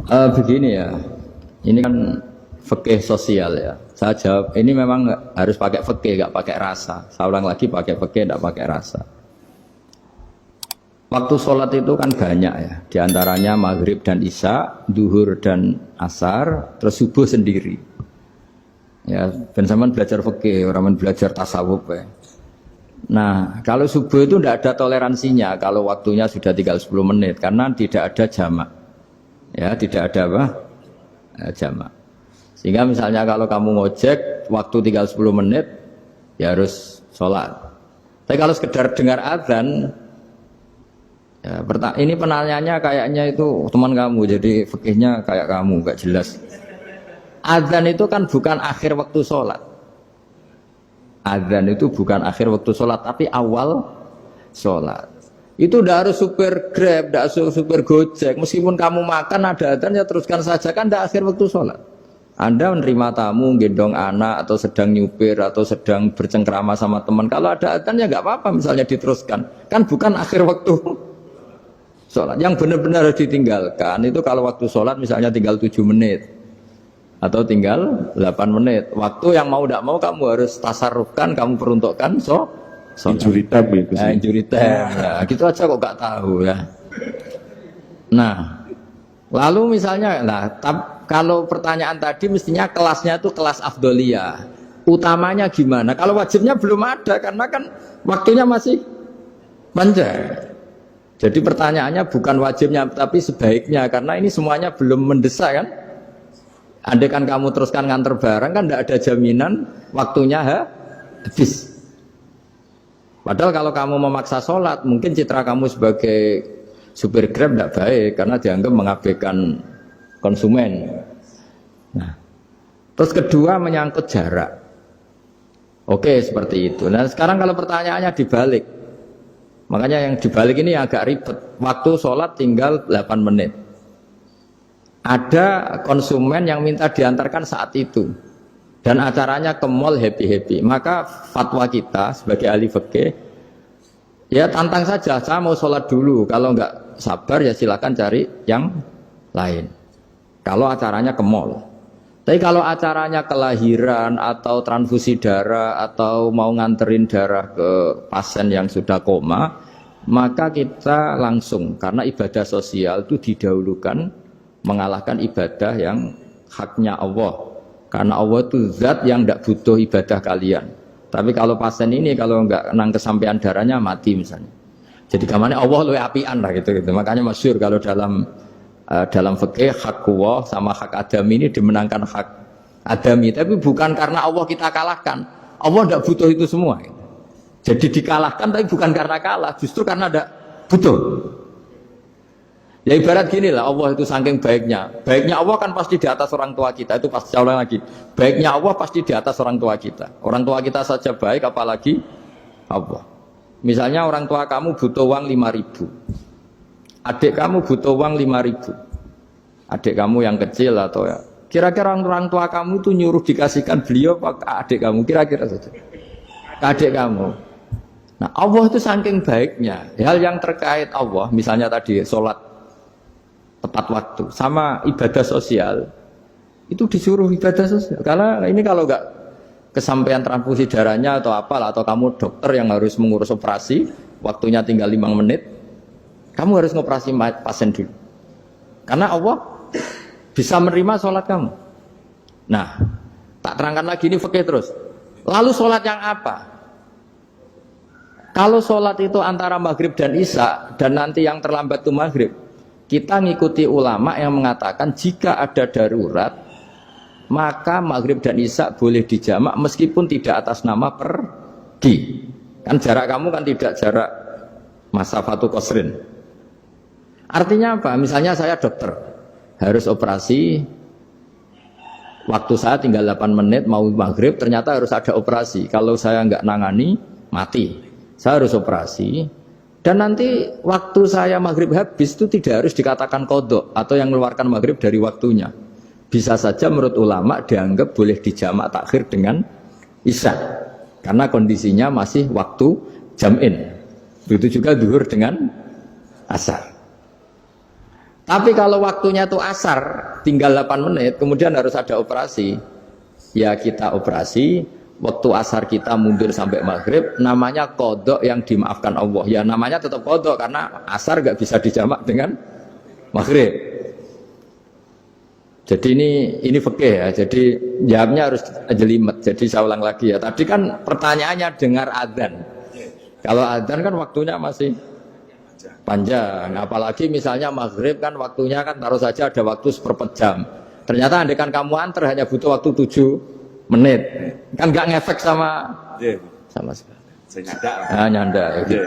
Begini ya, ini kan fikih sosial ya. Saya jawab, ini memang harus pakai fikih, nggak pakai rasa. Saya ulang lagi, pakai fikih, nggak pakai rasa. Waktu sholat itu kan banyak ya, diantaranya maghrib dan isya, duhur dan asar, terus subuh sendiri. Ya, ben sampean belajar fikih, orang belajar tasawuf ya. Nah, kalau subuh itu tidak ada toleransinya kalau waktunya sudah tinggal 10 menit karena tidak ada jamak. Ya, tidak ada apa? Jamak. Sehingga misalnya kalau kamu ngojek waktu tinggal 10 menit ya harus sholat. Tapi kalau sekedar dengar azan ya, ini penanyanya kayaknya itu teman kamu, jadi fikihnya kayak kamu, gak jelas. Azan itu kan bukan akhir waktu sholat. Azan itu bukan akhir waktu sholat, tapi awal sholat. Itu tidak harus super Grab, tidak harus super Gojek. Meskipun kamu makan ada azan ya teruskan saja, kan tidak akhir waktu sholat. Anda menerima tamu, gendong anak, atau sedang nyupir, atau sedang bercengkrama sama teman. Kalau ada azan ya nggak apa-apa, misalnya diteruskan. Kan bukan akhir waktu sholat. Yang benar-benar harus ditinggalkan itu kalau waktu sholat misalnya tinggal 7 menit. Atau tinggal 8 menit. Waktu yang mau tidak mau kamu harus tasarrufkan, kamu peruntukkan injury time itu sih. Injury time. Nah, gitu aja kok gak tahu ya. Nah, lalu misalnya, kalau pertanyaan tadi mestinya kelasnya itu kelas afdoliyah. Utamanya gimana? Kalau wajibnya belum ada karena kan waktunya masih panjang. Jadi pertanyaannya bukan wajibnya tapi sebaiknya karena ini semuanya belum mendesak kan? Andai kan kamu teruskan nganter barang kan tidak ada jaminan waktunya habis. Padahal kalau kamu memaksa sholat, mungkin citra kamu sebagai supir Grab tidak baik karena dianggap mengabaikan konsumen. Nah, terus kedua menyangkut jarak. Oke, seperti itu. Nah, sekarang kalau pertanyaannya dibalik, makanya yang dibalik ini agak ribet. Waktu sholat tinggal 8 menit. Ada konsumen yang minta diantarkan saat itu dan acaranya ke mall happy-happy, maka fatwa kita sebagai ahli fikih ya tantang saja, saya mau sholat dulu, kalau nggak sabar ya silakan cari yang lain kalau acaranya ke mall. Tapi kalau acaranya kelahiran atau transfusi darah atau mau nganterin darah ke pasien yang sudah koma, maka kita langsung, karena ibadah sosial itu didahulukan mengalahkan ibadah yang haknya Allah. Karena Allah itu zat yang tidak butuh ibadah kalian. Tapi kalau pasien ini kalau nggak nang kesampaian darahnya mati misalnya. Jadi kemana Allah lebih apian lah gitu. Makanya masyhur kalau dalam fikih hak Allah sama hak adami ini dimenangkan hak adami. Tapi bukan karena Allah kita kalahkan. Allah tidak butuh itu semua. Jadi dikalahkan tapi bukan karena kalah, justru karena tidak butuh. Ya ibarat gini lah, Allah itu saking baiknya. Baiknya Allah kan pasti di atas orang tua kita. Itu pasti ulang lagi. Baiknya Allah pasti di atas orang tua kita. Orang tua kita saja baik, apalagi Allah. Misalnya orang tua kamu butuh uang 5.000. Adik kamu butuh uang 5.000. Adik kamu yang kecil atau ya. Kira-kira orang tua kamu tuh nyuruh dikasihkan beliau ke adik kamu. Kira-kira saja. Ke adik kamu. Nah Allah itu saking baiknya. Hal yang terkait Allah, misalnya tadi sholat tepat waktu sama ibadah sosial itu disuruh ibadah sosial karena ini kalau nggak kesampaian transfusi darahnya atau apalah atau kamu dokter yang harus mengurus operasi waktunya tinggal 5 menit kamu harus ngoperasi pasien dulu karena Allah bisa menerima sholat kamu. Nah tak terangkan lagi ini fikih terus. Lalu sholat yang apa? Kalau sholat itu antara maghrib dan isya dan nanti yang terlambat itu maghrib, kita ngikuti ulama yang mengatakan jika ada darurat maka maghrib dan isya boleh dijamak meskipun tidak atas nama pergi. Kan jarak kamu kan tidak jarak masafatu qasrin. Artinya apa? Misalnya saya dokter harus operasi, waktu saya tinggal 8 menit mau maghrib, ternyata harus ada operasi. Kalau saya nggak nangani mati, saya harus operasi. Dan nanti waktu saya maghrib habis itu tidak harus dikatakan qadha atau yang mengeluarkan maghrib dari waktunya. Bisa saja menurut ulama dianggap boleh dijamak takhir dengan isya. Karena kondisinya masih waktu jam'in. Begitu juga zuhur dengan asar. Tapi kalau waktunya itu asar, tinggal 8 menit, kemudian harus ada operasi. Ya kita operasi, waktu asar kita mundur sampai maghrib, namanya kodok yang dimaafkan Allah. Ya namanya tetap kodok, karena asar gak bisa dijamak dengan maghrib. Jadi ini fikih ya, jadi jawabnya harus jelimet. Jadi saya ulang lagi ya, tadi kan pertanyaannya dengar adzan. Kalau adzan kan waktunya masih panjang, apalagi misalnya maghrib kan waktunya kan taruh saja ada waktu seperempat jam. Ternyata andekan kamu antar hanya butuh waktu 7 menit, kan nggak ngefek sama sekali. Saya nyanda. Nyanda. Ya, gitu.